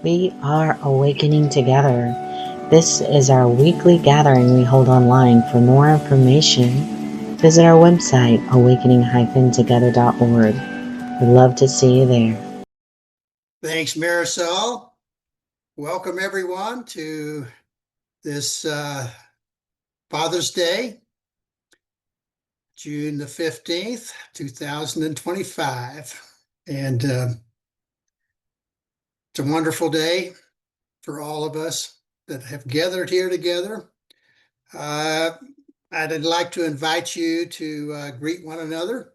We are awakening together. This is our weekly gathering we hold online. For more information, visit our website, awakening-together.org. We'd love to see you there. Thanks, Marisol. Welcome, everyone, to this Father's Day, June the 15th, 2025. And it's a wonderful day for all of us that have gathered here together. I'd like to invite you to greet one another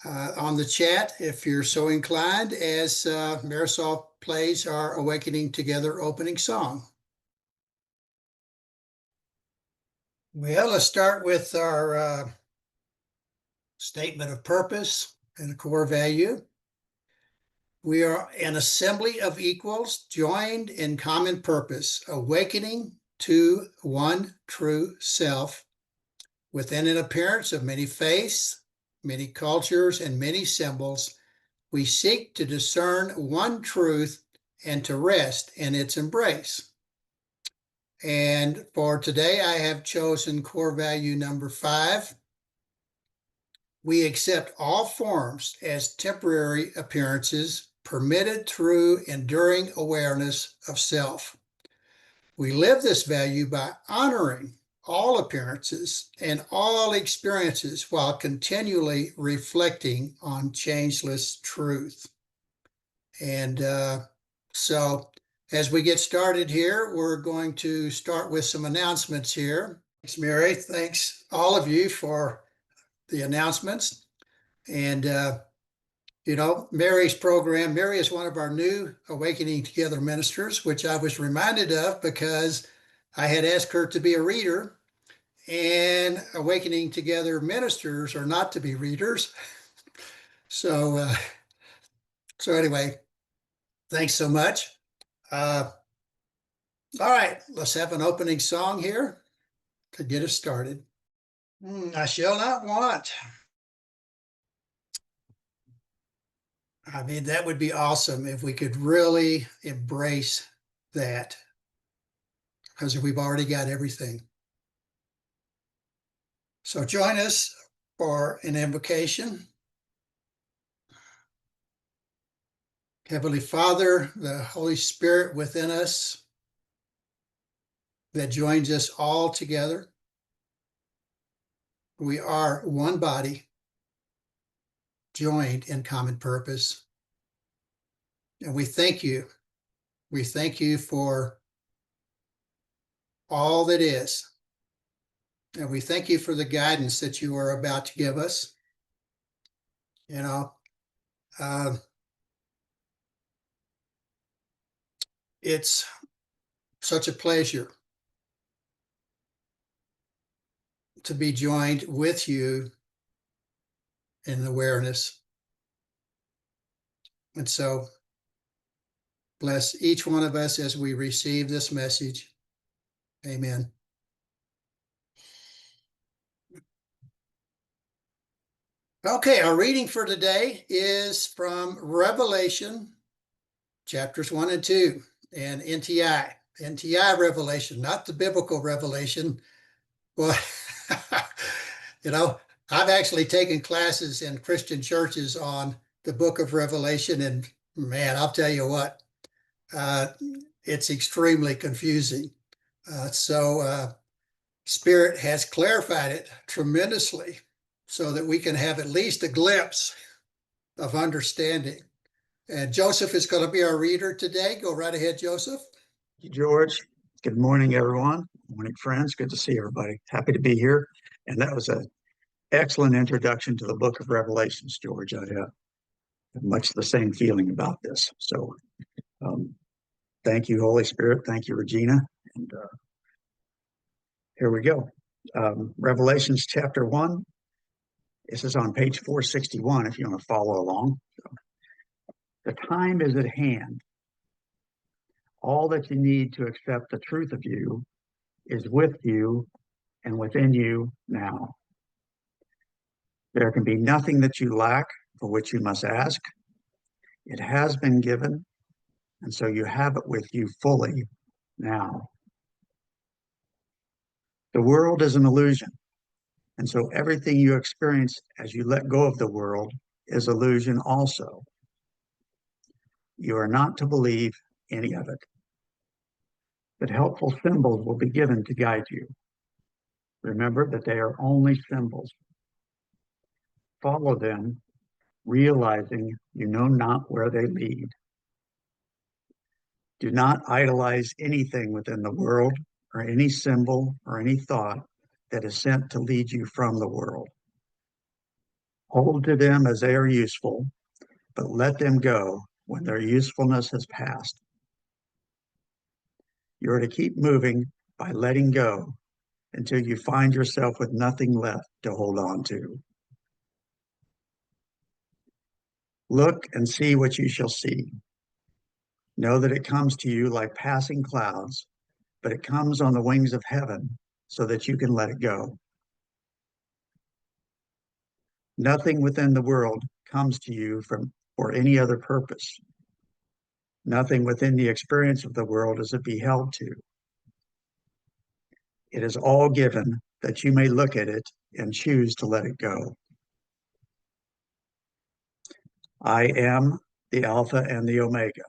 on the chat if you're so inclined, as Marisol plays our Awakening Together opening song. Well, let's start with our statement of purpose and a core value. We are an assembly of equals joined in common purpose, awakening to one true self within an appearance of many faiths, many cultures, and many symbols. We seek to discern one truth and to rest in its embrace. And for today, I have chosen core value number 5. We accept all forms as temporary appearances permitted through enduring awareness of self. We live this value by honoring all appearances and all experiences while continually reflecting on changeless truth. And so as we get started here, we're going to start with some announcements here. Thanks, Mary. Thanks all of you for the announcements. And Mary's program, Mary is one of our new Awakening Together ministers, which I was reminded of because I had asked her to be a reader, and Awakening Together ministers are not to be readers. So anyway, thanks so much. All right, let's have an opening song here to get us started. I shall not want. I mean, that would be awesome if we could really embrace that, because we've already got everything. So join us for an invocation. Heavenly Father, the Holy Spirit within us that joins us all together. We are one body, joined in common purpose. And we thank you. We thank you for all that is. And we thank you for the guidance that you are about to give us. It's such a pleasure to be joined with you in awareness. And so bless each one of us as we receive this message. Amen. Okay, our reading for today is from Revelation, chapters 1 and 2, and NTI Revelation, not the biblical Revelation. Well, I've actually taken classes in Christian churches on the book of Revelation, and man, I'll tell you what, it's extremely confusing. So Spirit has clarified it tremendously so that we can have at least a glimpse of understanding. And Joseph is going to be our reader today. Go right ahead, Joseph. Thank you, George. Good morning, everyone. Good morning, friends. Good to see everybody. Happy to be here. And that was an excellent introduction to the book of Revelations, George. I have much the same feeling about this. So thank you, Holy Spirit. Thank you, Regina. And here we go. Revelations chapter 1. This is on page 461 if you want to follow along. So, the time is at hand. All that you need to accept the truth of you is with you and within you now. There can be nothing that you lack for which you must ask. It has been given, and so you have it with you fully now. The world is an illusion, and so everything you experience as you let go of the world is illusion also. You are not to believe any of it, but helpful symbols will be given to guide you. Remember that they are only symbols. Follow them, realizing you know not where they lead. Do not idolize anything within the world or any symbol or any thought that is sent to lead you from the world. Hold to them as they are useful, but let them go when their usefulness has passed. You are to keep moving by letting go until you find yourself with nothing left to hold on to. Look and see what you shall see. Know that it comes to you like passing clouds, but it comes on the wings of heaven so that you can let it go. Nothing within the world comes to you for any other purpose. Nothing within the experience of the world is to be held to. It is all given that you may look at it and choose to let it go. I am the Alpha and the Omega,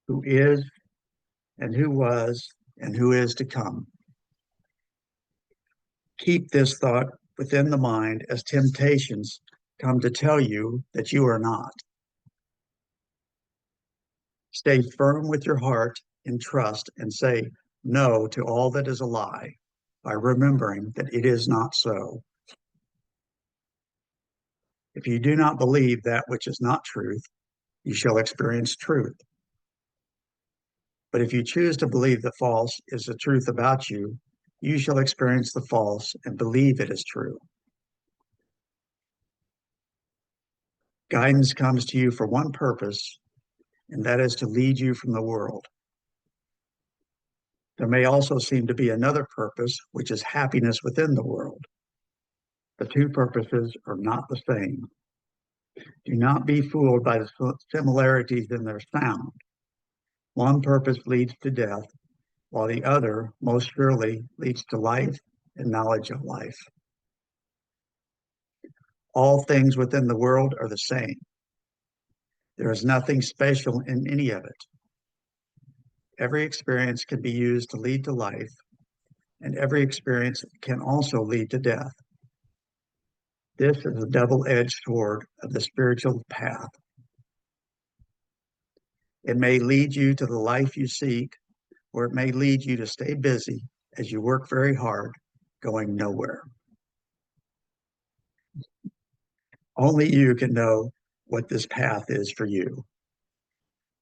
who is and who was and who is to come. Keep this thought within the mind as temptations come to tell you that you are not. Stay firm with your heart in trust and say no to all that is a lie by remembering that it is not so. If you do not believe that which is not truth, you shall experience truth. But if you choose to believe the false is the truth about you, you shall experience the false and believe it is true. Guidance comes to you for one purpose, and that is to lead you from the world. There may also seem to be another purpose, which is happiness within the world. The two purposes are not the same. Do not be fooled by the similarities in their sound. One purpose leads to death, while the other most surely leads to life and knowledge of life. All things within the world are the same. There is nothing special in any of it. Every experience can be used to lead to life, and every experience can also lead to death. This is a double-edged sword of the spiritual path. It may lead you to the life you seek, or it may lead you to stay busy as you work very hard, going nowhere. Only you can know what this path is for you.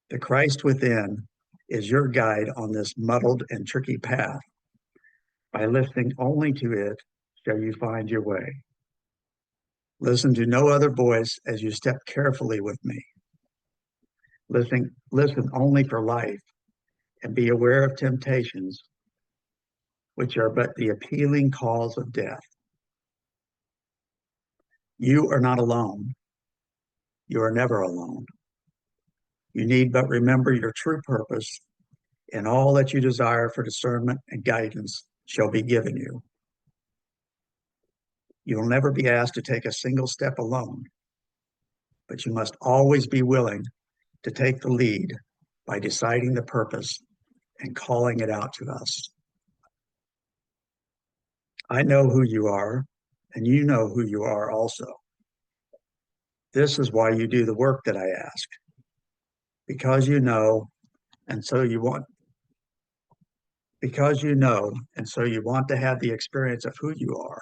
The Christ within is your guide on this muddled and tricky path. By listening only to it, shall you find your way. Listen to no other voice as you step carefully with me. Listen only for life, and be aware of temptations, which are but the appealing calls of death. You are not alone. You are never alone. You need but remember your true purpose, and all that you desire for discernment and guidance shall be given you. You will never be asked to take a single step alone, but you must always be willing to take the lead by deciding the purpose and calling it out to us. I know who you are, and you know who you are also. This is why you do the work that I ask, because you know, and so you want to have the experience of who you are.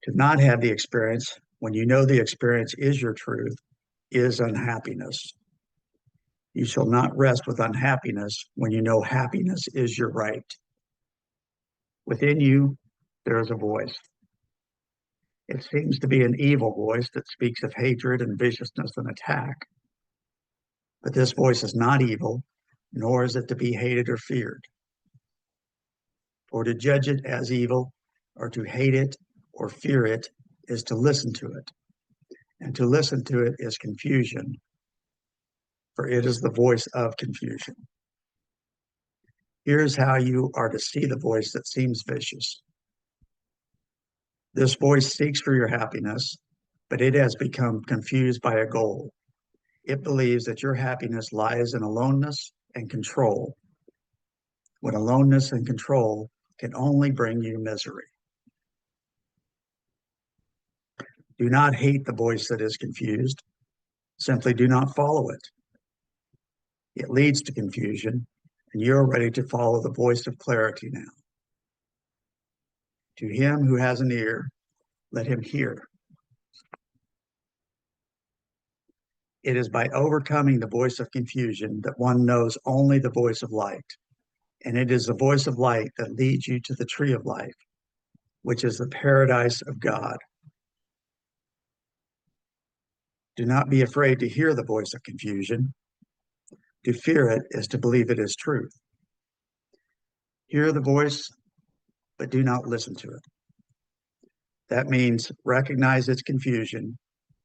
To not have the experience when you know the experience is your truth is unhappiness. You shall not rest with unhappiness when you know happiness is your right. Within you, there is a voice. It seems to be an evil voice that speaks of hatred and viciousness and attack. But this voice is not evil, nor is it to be hated or feared. For to judge it as evil, or to hate it or fear it, is to listen to it. And to listen to it is confusion. for it is the voice of confusion. Here's how you are to see the voice that seems vicious. This voice seeks for your happiness, but it has become confused by a goal. It believes that your happiness lies in aloneness and control, when aloneness and control can only bring you misery. Do not hate the voice that is confused. Simply do not follow it. It leads to confusion, and you are ready to follow the voice of clarity now. To him who has an ear, let him hear. It is by overcoming the voice of confusion that one knows only the voice of light. And it is the voice of light that leads you to the tree of life, which is the paradise of God. Do not be afraid to hear the voice of confusion. To fear it is to believe it is truth. Hear the voice, but do not listen to it. That means recognize its confusion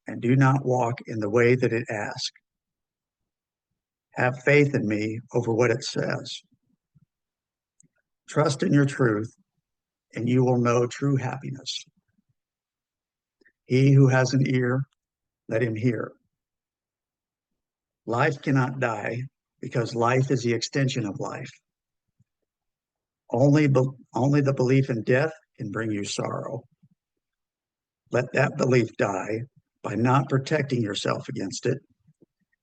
and do not walk in the way that it asks. Have faith in me over what it says. Trust in your truth, and you will know true happiness. He who has an ear, let him hear. Life cannot die because life is the extension of life. Only the belief in death can bring you sorrow. Let that belief die by not protecting yourself against it,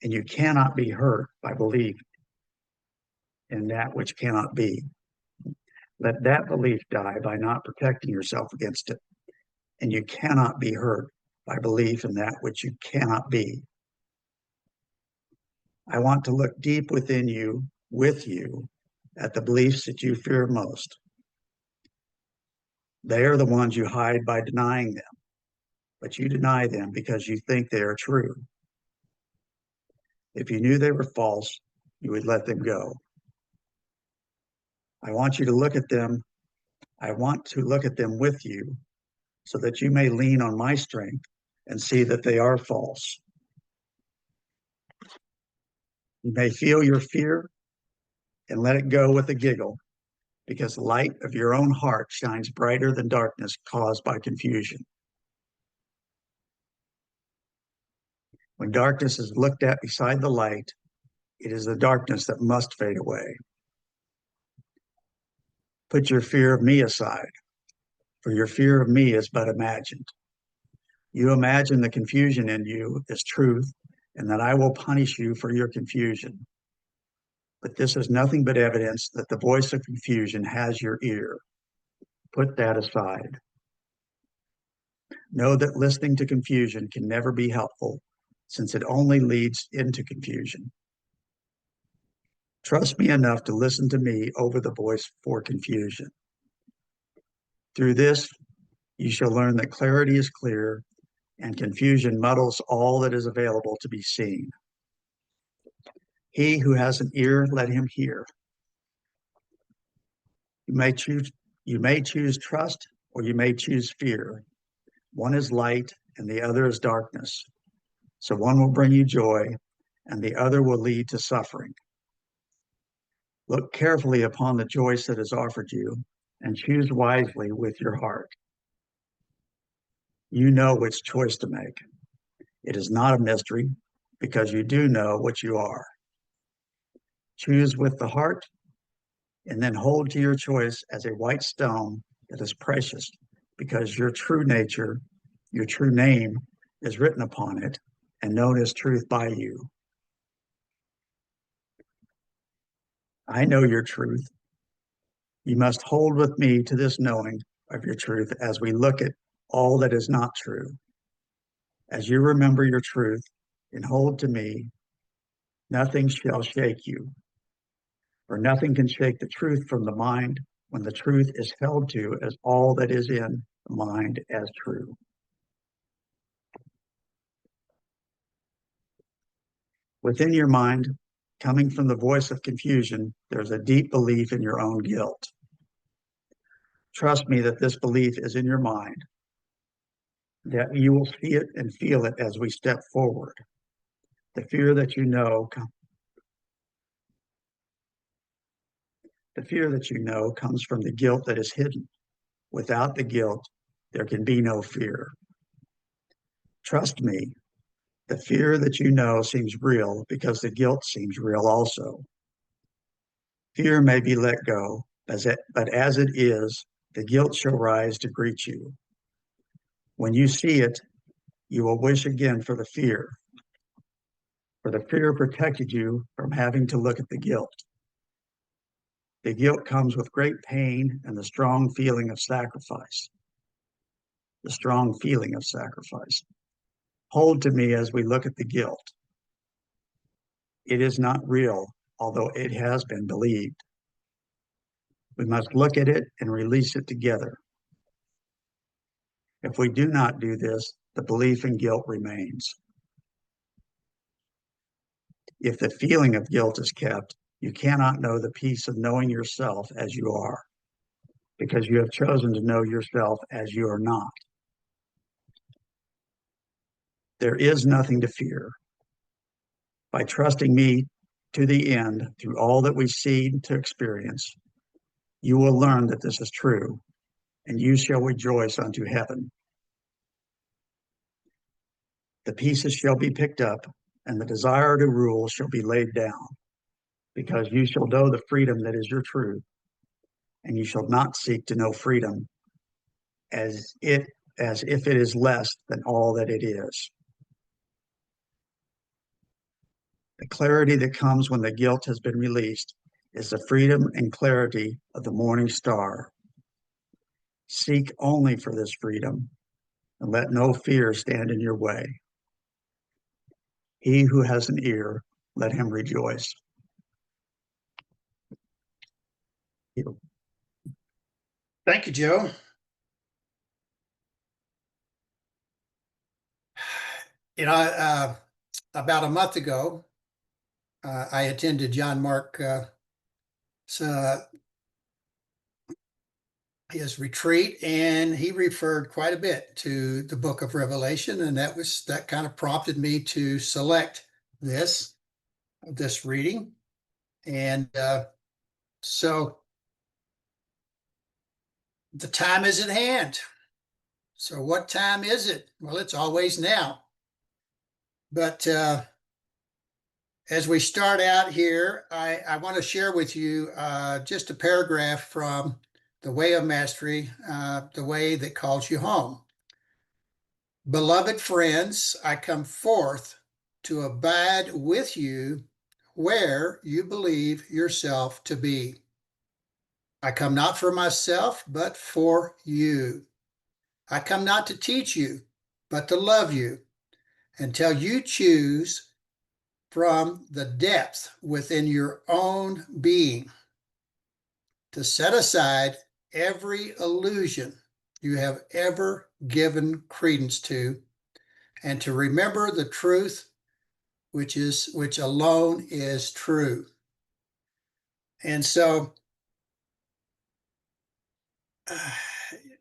and you cannot be hurt by belief in that which cannot be. Let that belief die by not protecting yourself against it, and you cannot be hurt by belief in that which you cannot be. I want to look deep within you, with you, at the beliefs that you fear most. They are the ones you hide by denying them, but you deny them because you think they are true. If you knew they were false, you would let them go. I want to look at them with you so that you may lean on my strength and see that they are false. You may feel your fear and let it go with a giggle, because the light of your own heart shines brighter than darkness caused by confusion. When darkness is looked at beside the light, it is the darkness that must fade away. Put your fear of me aside, for your fear of me is but imagined. You imagine the confusion in you is truth, and that I will punish you for your confusion. But this is nothing but evidence that the voice of confusion has your ear. Put that aside. Know that listening to confusion can never be helpful, since it only leads into confusion. Trust me enough to listen to me over the voice for confusion. Through this, you shall learn that clarity is clear and confusion muddles all that is available to be seen. He who has an ear, let him hear. You may choose trust, or you may choose fear. One is light and the other is darkness. So one will bring you joy and the other will lead to suffering. Look carefully upon the choice that is offered you and choose wisely with your heart. You know which choice to make. It is not a mystery because you do know what you are. Choose with the heart and then hold to your choice as a white stone that is precious because your true nature, your true name is written upon it and known as truth by you. I know your truth. You must hold with me to this knowing of your truth as we look at all that is not true. As you remember your truth and hold to me, nothing shall shake you, for nothing can shake the truth from the mind when the truth is held to as all that is in the mind as true. Within your mind, coming from the voice of confusion, there's a deep belief in your own guilt. Trust me that this belief is in your mind, that you will see it and feel it as we step forward. The fear that you know The fear that you know comes from the guilt that is hidden. Without the guilt, there can be no fear. Trust me, the fear that you know seems real because the guilt seems real also. Fear may be let go, but as it is, the guilt shall rise to greet you. When you see it, you will wish again for the fear protected you from having to look at the guilt. The guilt comes with great pain and the strong feeling of sacrifice. The strong feeling of sacrifice. Hold to me as we look at the guilt. It is not real, although it has been believed. We must look at it and release it together. If we do not do this, the belief in guilt remains. If the feeling of guilt is kept, you cannot know the peace of knowing yourself as you are, because you have chosen to know yourself as you are not. There is nothing to fear. By trusting me to the end through all that we see to experience, you will learn that this is true, and you shall rejoice unto heaven. The pieces shall be picked up, and the desire to rule shall be laid down, because you shall know the freedom that is your truth, and you shall not seek to know freedom as if it is less than all that it is. The clarity that comes when the guilt has been released is the freedom and clarity of the morning star. Seek only for this freedom, and let no fear stand in your way. He who has an ear, let him rejoice. Thank you, Joe. You know, about a month ago, I attended John Mark his retreat, and he referred quite a bit to the book of Revelation, and that kind of prompted me to select this reading. And so the time is at hand. So what time is it? Well, it's always now. But as we start out here, I want to share with you just a paragraph from The Way of Mastery, the way that calls you home. Beloved friends, I come forth to abide with you where you believe yourself to be. I come not for myself, but for you. I come not to teach you, but to love you until you choose from the depth within your own being to set aside every illusion you have ever given credence to, and to remember the truth which alone is true. And so,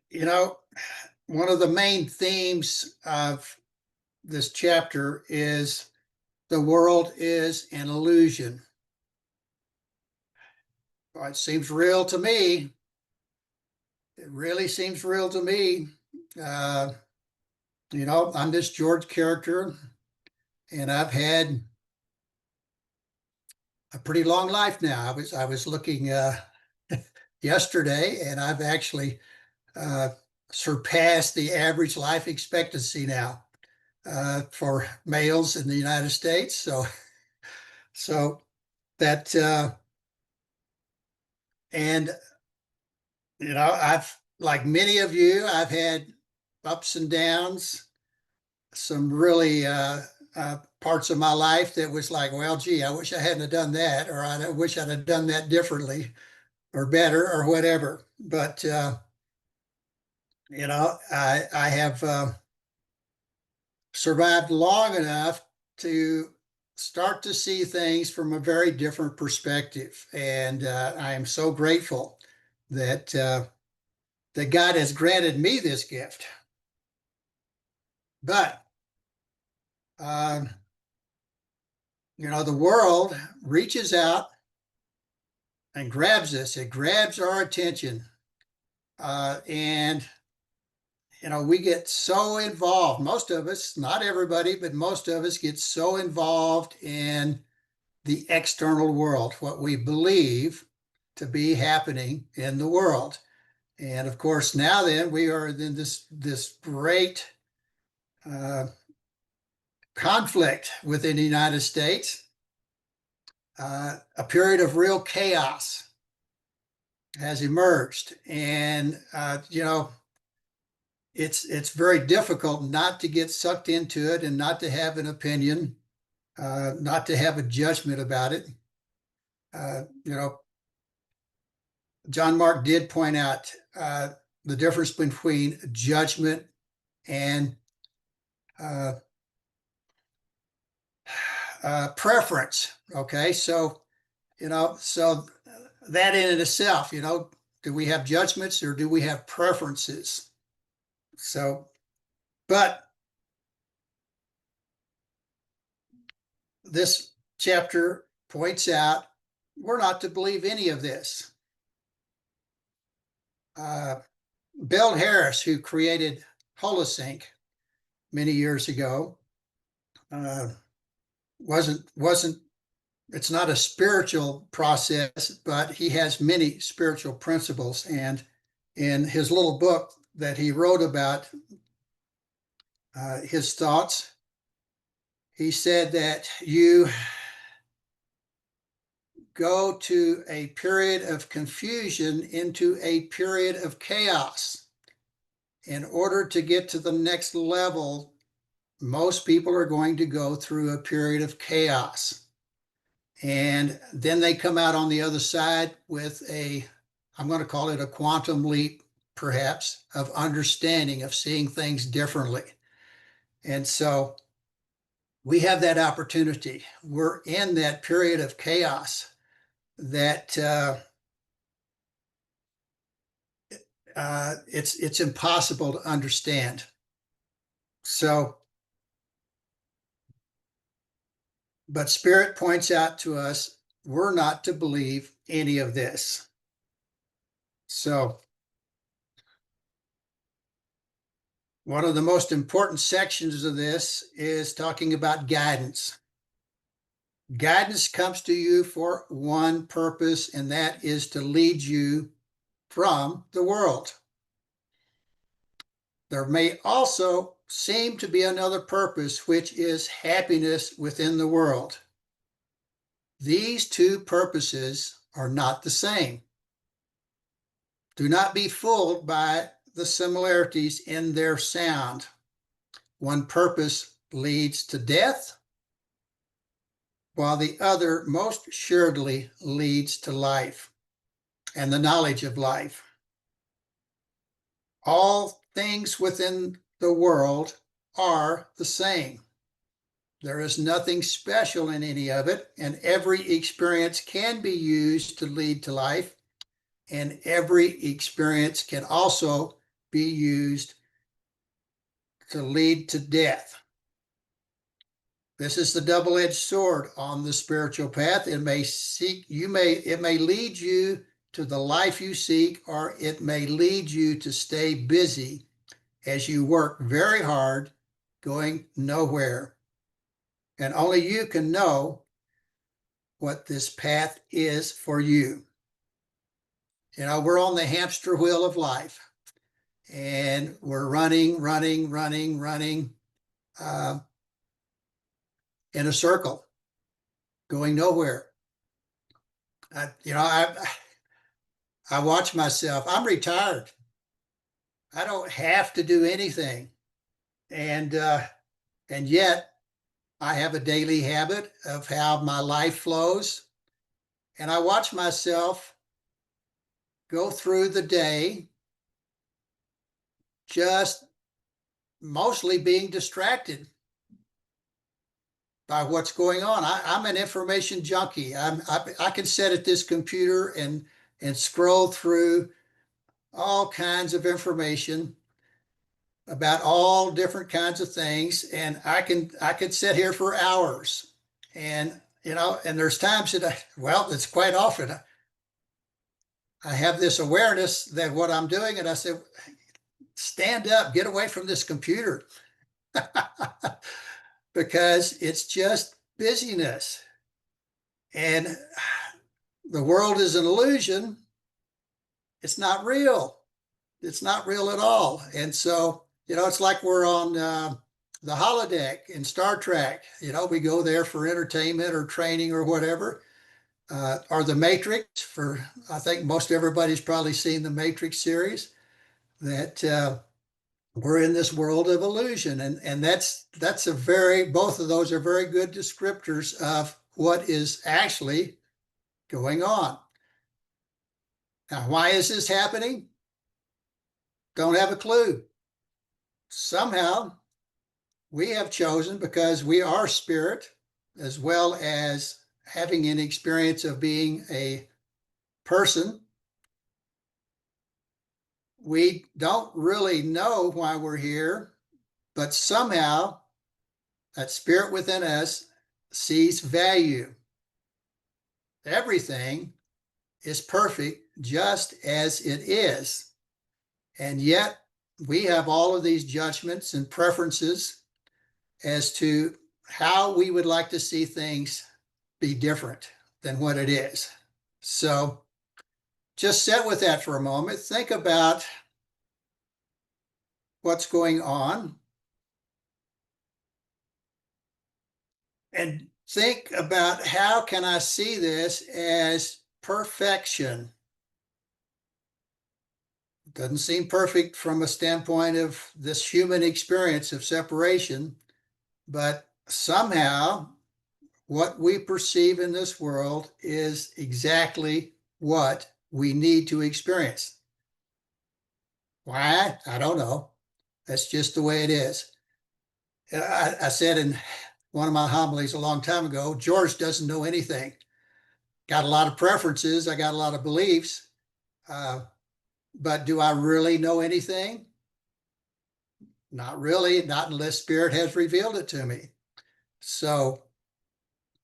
you know, one of the main themes of this chapter is the world is an illusion. Well, it seems real to me. It really seems real to me. You know, I'm this George character, and I've had a pretty long life now. I was looking yesterday, and I've actually surpassed the average life expectancy now for males in the United States. So that and you know, I've, like many of you, I've had ups and downs, some really parts of my life that was like, well, gee, I wish I hadn't have done that, or I wish I'd have done that differently or better or whatever. But, you know, I have survived long enough to start to see things from a very different perspective. And I am so grateful that that God has granted me this gift. But, you know, the world reaches out and grabs us. It grabs our attention. And we get so involved. Most of us, not everybody, but most of us get so involved in the external world, what we believe to be happening in the world. And of course, now then, we are in this great conflict within the United States, a period of real chaos has emerged. And, it's very difficult not to get sucked into it and not to have an opinion, not to have a judgment about it. John Mark did point out the difference between judgment and preference. Okay, so so that in and itself, do we have judgments or do we have preferences? So, but this chapter points out we're not to believe any of this. Bill Harris, who created Holosync many years ago, it's not a spiritual process, but he has many spiritual principles. And in his little book that he wrote about his thoughts, he said that you go to a period of confusion into a period of chaos. In order to get to the next level, most people are going to go through a period of chaos. And then they come out on the other side with I'm going to call it a quantum leap, perhaps, of understanding, of seeing things differently. And so we have that opportunity. We're in that period of chaos that it's impossible to understand. So, but Spirit points out to us, we're not to believe any of this. So, one of the most important sections of this is talking about guidance. Guidance comes to you for one purpose, and that is to lead you from the world. There may also seem to be another purpose, which is happiness within the world. These two purposes are not the same. Do not be fooled by the similarities in their sound. One purpose leads to death, while the other most assuredly leads to life and the knowledge of life. All things within the world are the same. There is nothing special in any of it, and every experience can be used to lead to life, and every experience can also be used to lead to death. This is the double-edged sword on the spiritual path. It may lead you to the life you seek, or it may lead you to stay busy as you work very hard, going nowhere. And only you can know what this path is for you. We're on the hamster wheel of life, and we're running in a circle, going nowhere. I watch myself. I'm retired. I don't have to do anything. And yet I have a daily habit of how my life flows. And I watch myself go through the day just mostly being distracted by what's going on. I'm an information junkie. I can sit at this computer and scroll through all kinds of information about all different kinds of things, and I could sit here for hours. And and there's times that it's quite often I have this awareness that what I'm doing, and I said, stand up, get away from this computer. Because it's just busyness. And the world is an illusion. It's not real. It's not real at all. And so, it's like we're on the holodeck in Star Trek. We go there for entertainment or training or whatever. Or the Matrix, I think most everybody's probably seen the Matrix series, that we're in this world of illusion. And that's both of those are very good descriptors of what is actually going on. Now, why is this happening? Don't have a clue. Somehow we have chosen, because we are spirit, as well as having an experience of being a person, we don't really know why we're here, but somehow that spirit within us sees value. Everything is perfect just as it is. And yet we have all of these judgments and preferences as to how we would like to see things be different than what it is. So just sit with that for a moment. Think about what's going on. And think about, how can I see this as perfection? It doesn't seem perfect from a standpoint of this human experience of separation, but somehow what we perceive in this world is exactly what we need to experience. Why? I don't know. That's just the way it is. I said in one of my homilies a long time ago, George doesn't know anything. Got a lot of preferences. I got a lot of beliefs. But do I really know anything? Not really, not unless Spirit has revealed it to me. So,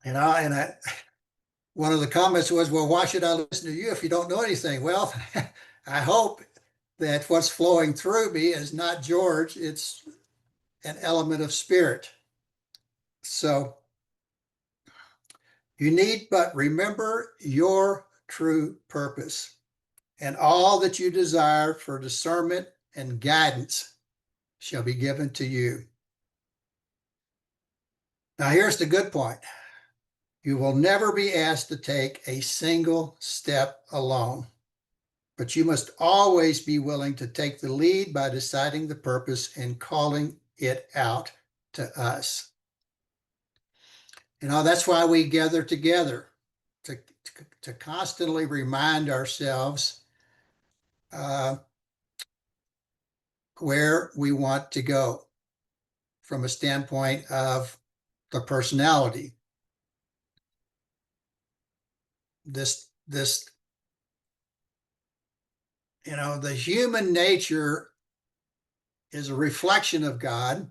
one of the comments was, well, why should I listen to you if you don't know anything? Well, I hope that what's flowing through me is not George, it's an element of Spirit. So you need but remember your true purpose, and all that you desire for discernment and guidance shall be given to you. Now, here's the good point. You will never be asked to take a single step alone, but you must always be willing to take the lead by deciding the purpose and calling it out to us. That's why we gather together, to constantly remind ourselves where we want to go from a standpoint of the personality. The human nature is a reflection of God.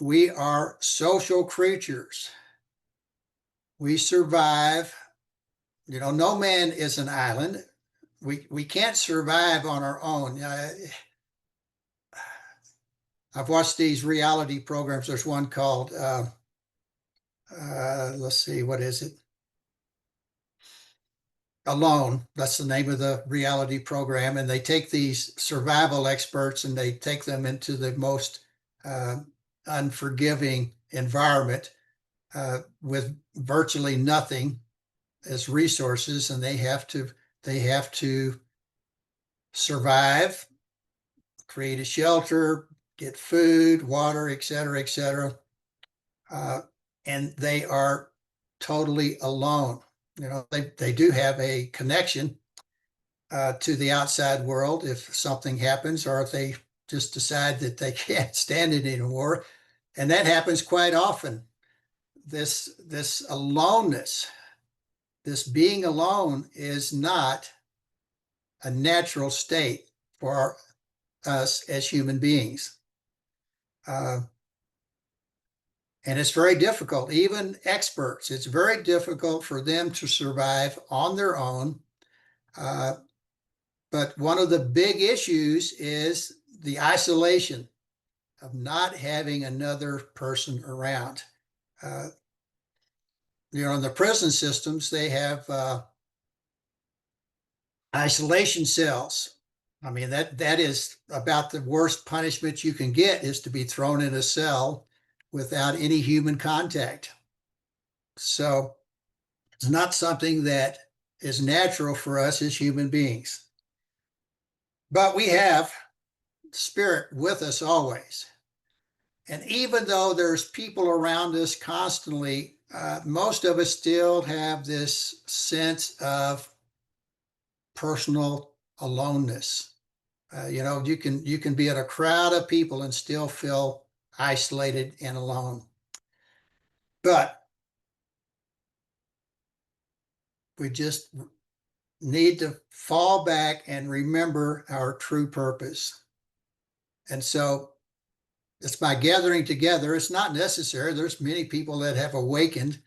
We are social creatures. We survive. No man is an island. We can't survive on our own. I've watched these reality programs. There's one called, let's see, what is it? Alone. That's the name of the reality program. And they take these survival experts and they take them into the most unforgiving environment with virtually nothing as resources, and they have to survive, create a shelter, get food, water, et cetera, and they are totally alone. They do have a connection to the outside world if something happens, or if they just decide that they can't stand it anymore, and that happens quite often. This aloneness, this being alone, is not a natural state for us as human beings. And it's very difficult. Even experts, it's very difficult for them to survive on their own But one of the big issues is the isolation of not having another person around. In the prison systems, they have isolation cells. I mean, that is about the worst punishment you can get, is to be thrown in a cell without any human contact. So it's not something that is natural for us as human beings. But we have spirit with us always. And even though there's people around us constantly, most of us still have this sense of personal aloneness. You can be in a crowd of people and still feel isolated and alone. But we just need to fall back and remember our true purpose. And so it's by gathering together. It's not necessary. There's many people that have awakened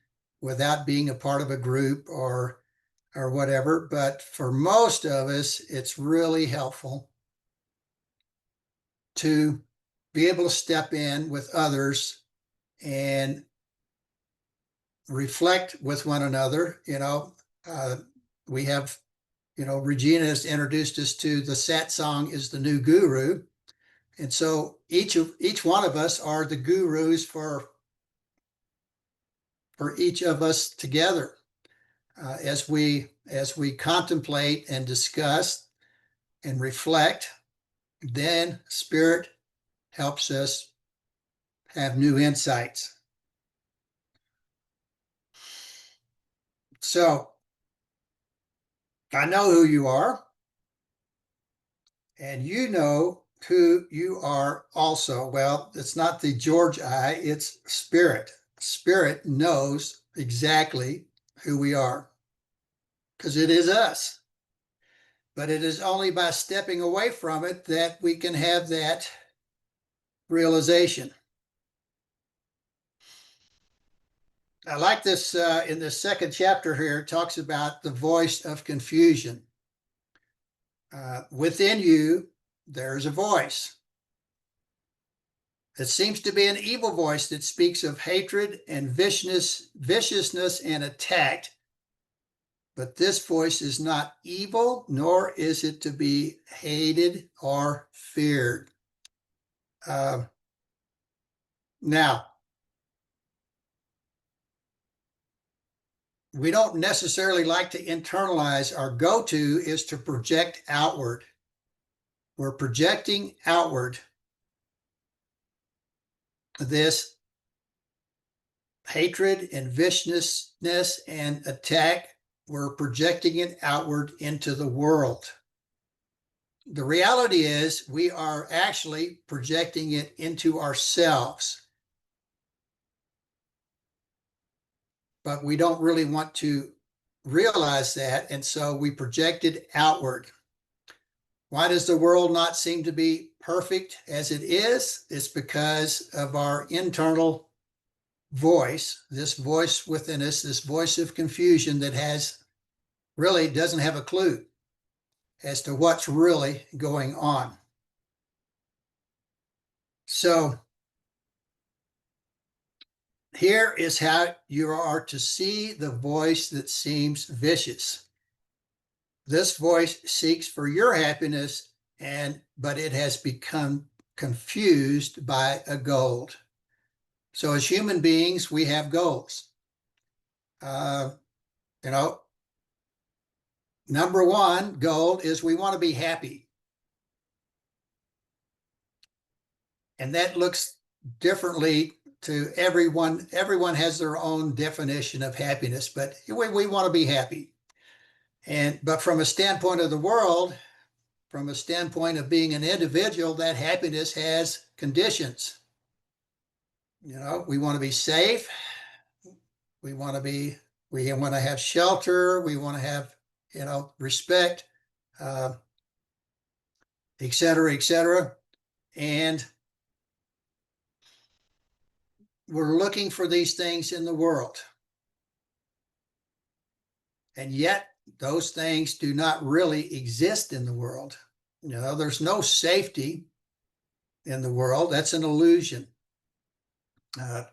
without being a part of a group or whatever. But for most of us, it's really helpful to be able to step in with others and reflect with one another. We have, Regina has introduced us to the satsang is the new guru. And so each one of us are the gurus for each of us together, as we contemplate and discuss and reflect. Then Spirit helps us have new insights. So I know who you are, and you know who you are also. Well, it's not the George I, it's Spirit. Spirit knows exactly who we are, because it is us. But it is only by stepping away from it that we can have that realization. I like this in the second chapter here, it talks about the voice of confusion. Within you, there's a voice. It seems to be an evil voice that speaks of hatred and viciousness and attack. But this voice is not evil, nor is it to be hated or feared. Now, we don't necessarily like to internalize. Our go-to is to project outward. We're projecting outward this hatred and viciousness and attack. We're projecting it outward into the world. The reality is we are actually projecting it into ourselves. But we don't really want to realize that, and so we project it outward. Why does the world not seem to be perfect as it is? It's because of our internal voice, this voice within us, this voice of confusion that really doesn't have a clue as to what's really going on. So here is how you are to see the voice that seems vicious. This voice seeks for your happiness, but it has become confused by a goal. So as human beings, we have goals. Number one goal is we want to be happy. And that looks differently to everyone. Everyone has their own definition of happiness, but we want to be happy. But from a standpoint of the world, from a standpoint of being an individual, that happiness has conditions. We want to be safe. We want to have shelter. We want to have, respect, et cetera, et cetera. And we're looking for these things in the world. And yet those things do not really exist in the world. You know, there's no safety in the world. That's an illusion.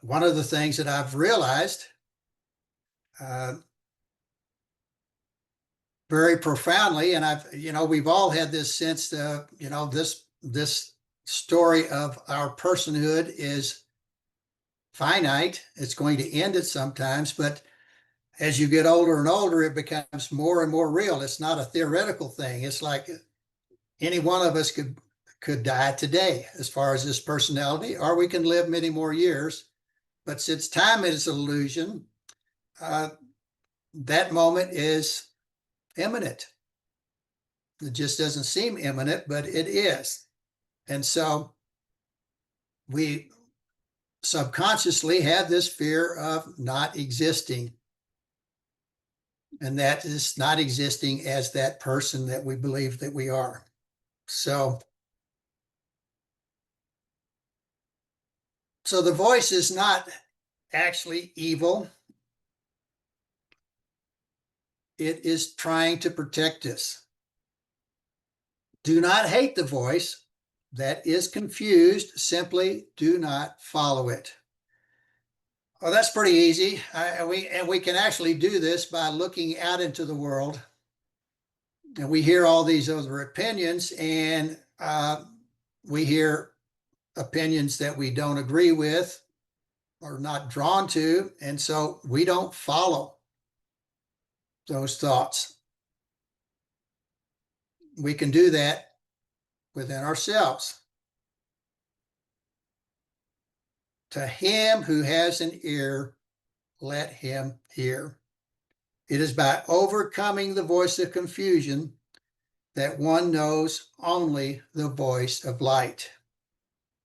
One of the things that I've realized very profoundly, and we've all had this sense that, this story of our personhood is finite. It's going to end at sometimes, but as you get older and older, it becomes more and more real. It's not a theoretical thing. It's like any one of us could die today as far as this personality, or we can live many more years. But since time is an illusion, that moment is imminent. It just doesn't seem imminent, but it is. And so we subconsciously have this fear of not existing. And that is not existing as that person that we believe that we are. So the voice is not actually evil. It is trying to protect us. Do not hate the voice that is confused. Simply do not follow it. Well, that's pretty easy. We can actually do this by looking out into the world. And we hear all these other opinions, and we hear opinions that we don't agree with or not drawn to. And so we don't follow those thoughts. We can do that within ourselves. To him who has an ear, let him hear. It is by overcoming the voice of confusion that one knows only the voice of light.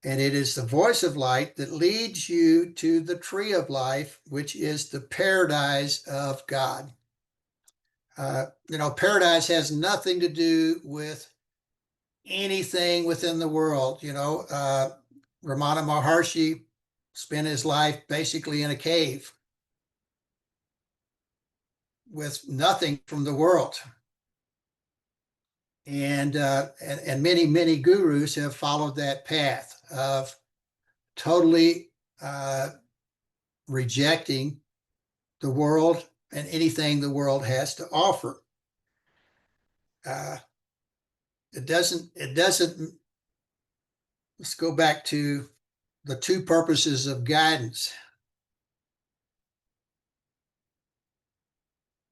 And it is the voice of light that leads you to the tree of life, which is the paradise of God. Paradise has nothing to do with anything within the world. Ramana Maharshi spent his life basically in a cave with nothing from the world. And many, many gurus have followed that path of totally rejecting the world and anything the world has to offer. It doesn't, let's go back to the two purposes of guidance.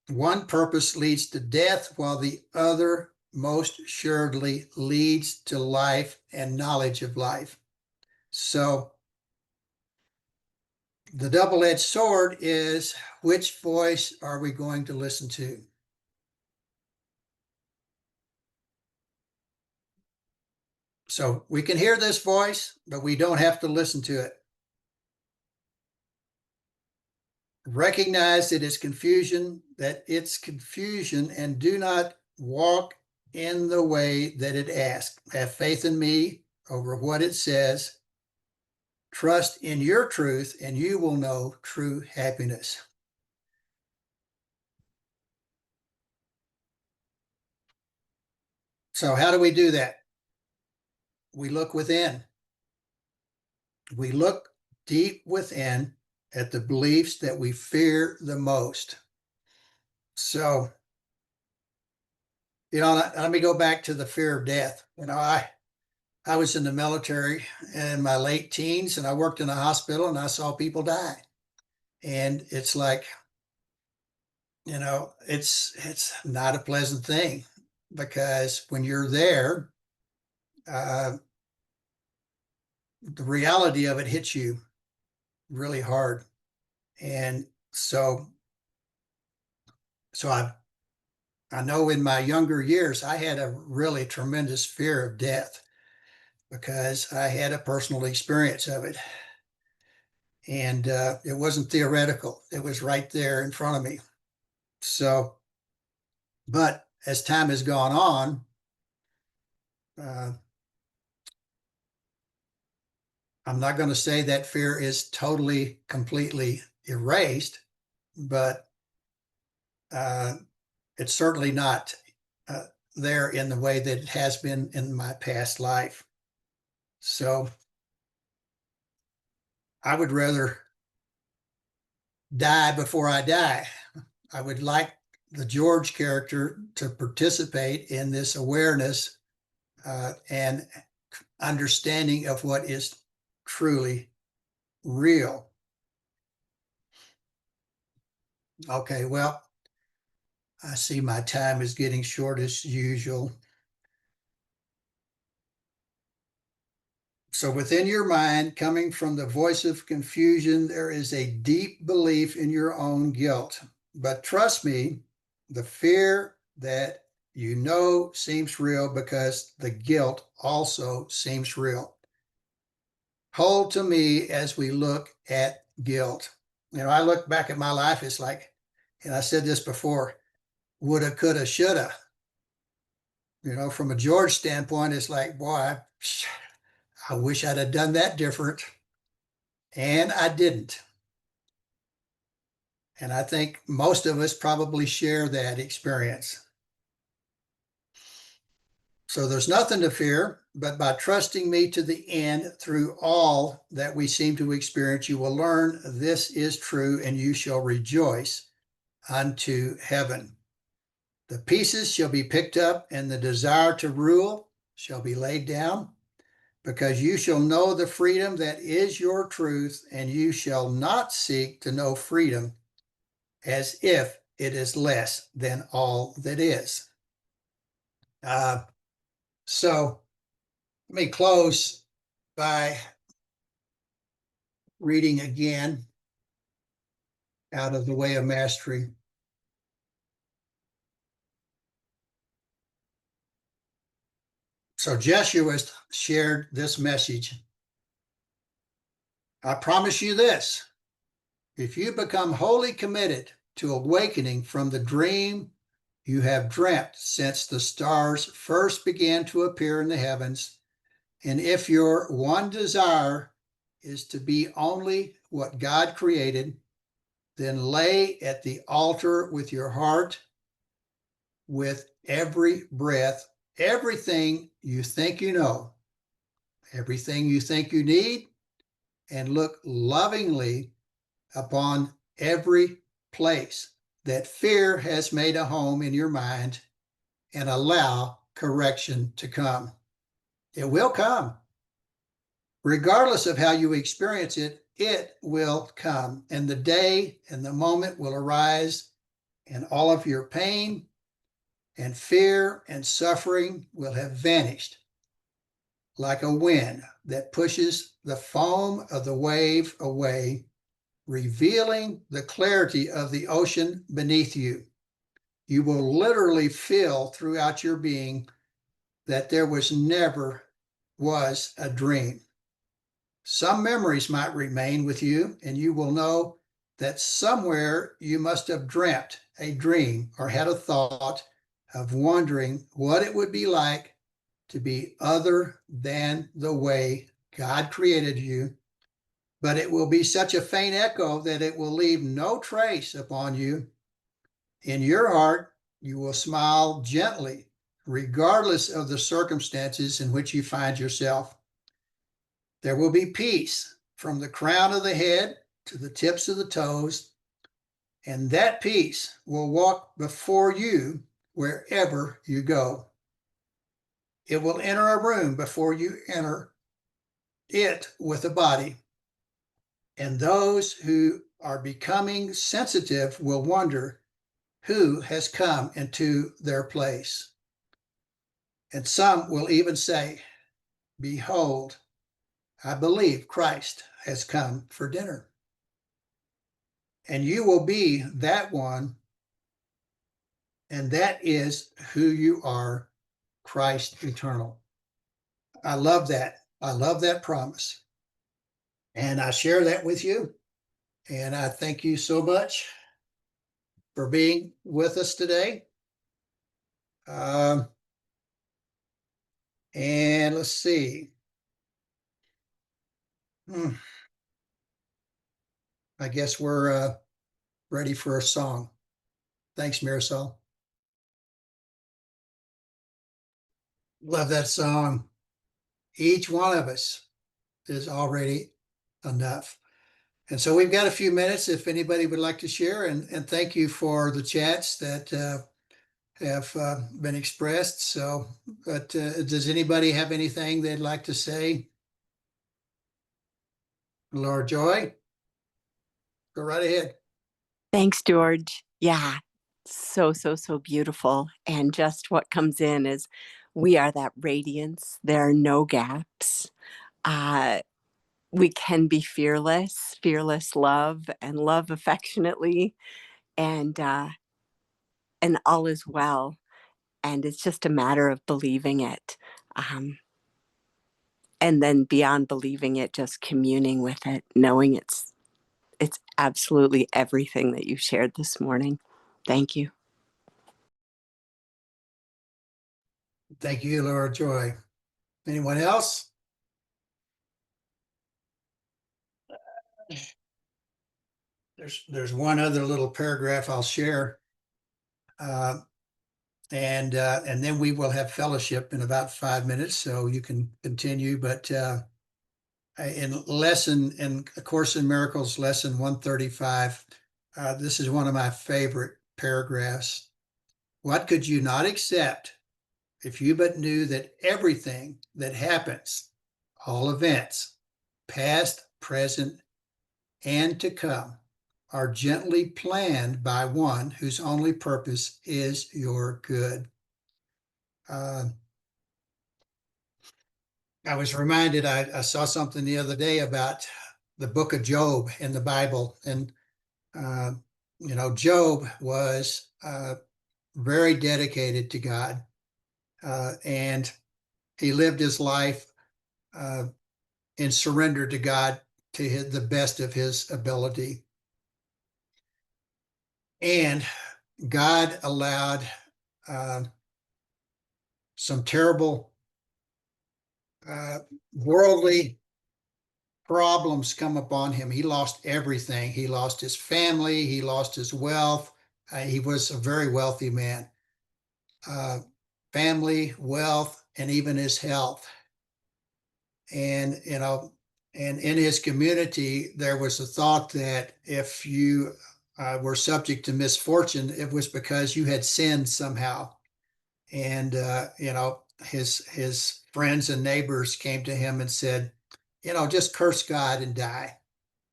One purpose leads to death, while the other most assuredly leads to life and knowledge of life. So the double-edged sword is, which voice are we going to listen to? So we can hear this voice, but we don't have to listen to it. Recognize that it's confusion, and do not walk in the way that it asks. Have faith in me over what it says. Trust in your truth, and you will know true happiness. So how do we do that? We look within. We look deep within at the beliefs that we fear the most. So, let me go back to the fear of death. I was in the military in my late teens, and I worked in a hospital, and I saw people die. And it's like, it's not a pleasant thing, because when you're there, the reality of it hits you really hard. And so I know in my younger years, I had a really tremendous fear of death because I had a personal experience of it. And it wasn't theoretical. It was right there in front of me. So, but as time has gone on, I'm not going to say that fear is totally, completely erased, but It's certainly not there in the way that it has been in my past life. So I would rather die before I die. I would like the George character to participate in this awareness and understanding of what is truly real. Okay, well, I see my time is getting short as usual. So within your mind, coming from the voice of confusion, there is a deep belief in your own guilt. But trust me, the fear that you know seems real because the guilt also seems real. Hold to me as we look at guilt. I look back at my life, it's like, and I said this before, woulda, coulda, shoulda. From a George standpoint, it's like, boy, I wish I'd have done that different. And I didn't. And I think most of us probably share that experience. So there's nothing to fear, but by trusting me to the end through all that we seem to experience, you will learn this is true and you shall rejoice unto heaven. The pieces shall be picked up and the desire to rule shall be laid down, because you shall know the freedom that is your truth, and you shall not seek to know freedom as if it is less than all that is. So let me close by reading again out of The Way of Mastery. So Jeshua shared this message. I promise you this, if you become wholly committed to awakening from the dream you have dreamt since the stars first began to appear in the heavens, and if your one desire is to be only what God created, then lay at the altar with your heart, with every breath, everything you think you know, everything you think you need, and look lovingly upon every place that fear has made a home in your mind, and allow correction to come. It will come. Regardless of how you experience it, it will come. And the day and the moment will arise, and all of your pain and fear and suffering will have vanished like a wind that pushes the foam of the wave away, revealing the clarity of the ocean beneath you. You will literally feel throughout your being that there never was a dream. Some memories might remain with you, and you will know that somewhere you must have dreamt a dream or had a thought of wondering what it would be like to be other than the way God created you. But it will be such a faint echo that it will leave no trace upon you. In your heart, you will smile gently, regardless of the circumstances in which you find yourself. There will be peace from the crown of the head to the tips of the toes, and that peace will walk before you wherever you go. It will enter a room before you enter it with a body, and those who are becoming sensitive will wonder who has come into their place. And some will even say, behold, I believe Christ has come for dinner. And you will be that one, and that is who you are, Christ eternal. I love that. I love that promise. And I share that with you. And I thank you so much for being with us today. And let's see. I guess we're ready for a song. Thanks, Marisol. Love that song. Each one of us is already enough. And so we've got a few minutes if anybody would like to share, and thank you for the chats that have been expressed. So, but does anybody have anything they'd like to say? Laura Joy, go right ahead. Thanks, George. Yeah, so beautiful. And just what comes in is we are that radiance. There are no gaps. Uh, we can be fearless, fearless love, and love affectionately, and all is well. And it's just a matter of believing it. And then beyond believing it, just communing with it, knowing it's absolutely everything that you shared this morning. Thank you. Thank you, Laura Joy. Anyone else? There's one other little paragraph I'll share. And then we will have fellowship in about 5 minutes, so you can continue. But in A Course in Miracles, lesson 135, this is one of my favorite paragraphs. What could you not accept if you but knew that everything that happens, all events, past, present, and to come, are gently planned by one whose only purpose is your good? I was reminded, I saw something the other day about the book of Job in the Bible. And, Job was very dedicated to God. And he lived his life in surrender to God to the best of his ability. And God allowed some terrible worldly problems come upon him. He lost everything. He lost his family. He lost his wealth. He was a very wealthy man. Family, wealth, and even his health. And, and in his community, there was a thought that if you were subject to misfortune, it was because you had sinned somehow. And, his friends and neighbors came to him and said, just curse God and die.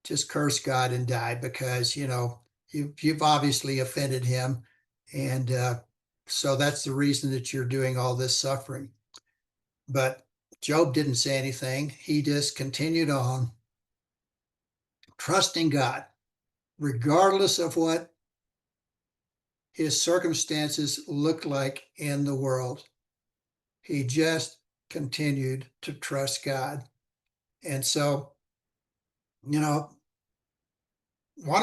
Just curse God and die, because, you've obviously offended him. And so that's the reason that you're doing all this suffering. But Job didn't say anything. He just continued on, trusting God, regardless of what his circumstances looked like in the world. He just continued to trust God. And so, one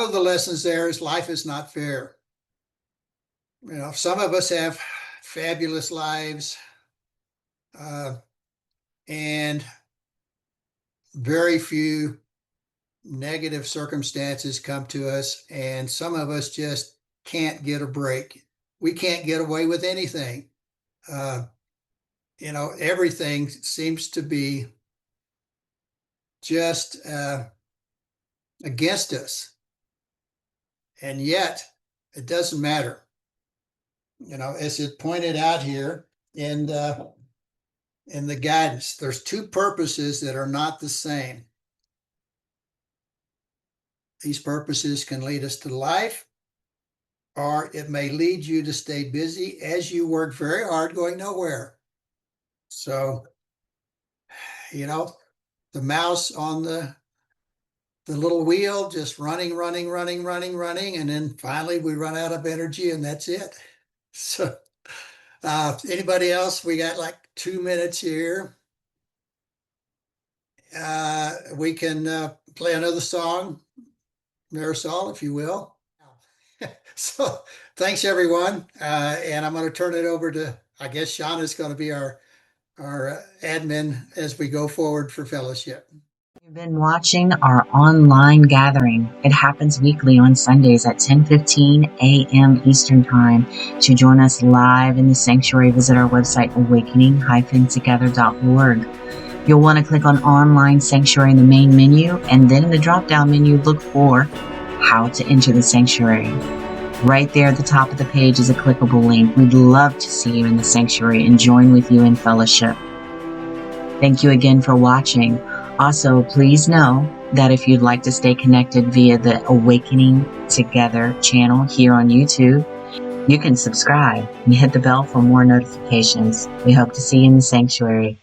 of the lessons there is life is not fair. Some of us have fabulous lives, and very few negative circumstances come to us, and some of us just can't get a break. We can't get away with anything. Everything seems to be just against us. And yet, it doesn't matter. As it pointed out here in the guidance, there's two purposes that are not the same. These purposes can lead us to life, or it may lead you to stay busy as you work very hard going nowhere. So, the mouse on the little wheel, just running, and then finally we run out of energy, and that's it. So, anybody else? We got like 2 minutes here. We can play another song, Marisol, if you will. So, thanks everyone. And I'm going to turn it over to, I guess Shauna's going to be our admin as we go forward for fellowship. You've been watching our online gathering. It happens weekly on Sundays at 10:15 a.m. Eastern Time. To join us live in the sanctuary, visit our website, awakening-together.org. You'll want to click on Online Sanctuary in the main menu, and then in the drop-down menu, look for How to Enter the Sanctuary. Right there at the top of the page is a clickable link. We'd love to see you in the sanctuary and join with you in fellowship. Thank you again for watching. Also, please know that if you'd like to stay connected via the Awakening Together channel here on YouTube, you can subscribe and hit the bell for more notifications. We hope to see you in the sanctuary.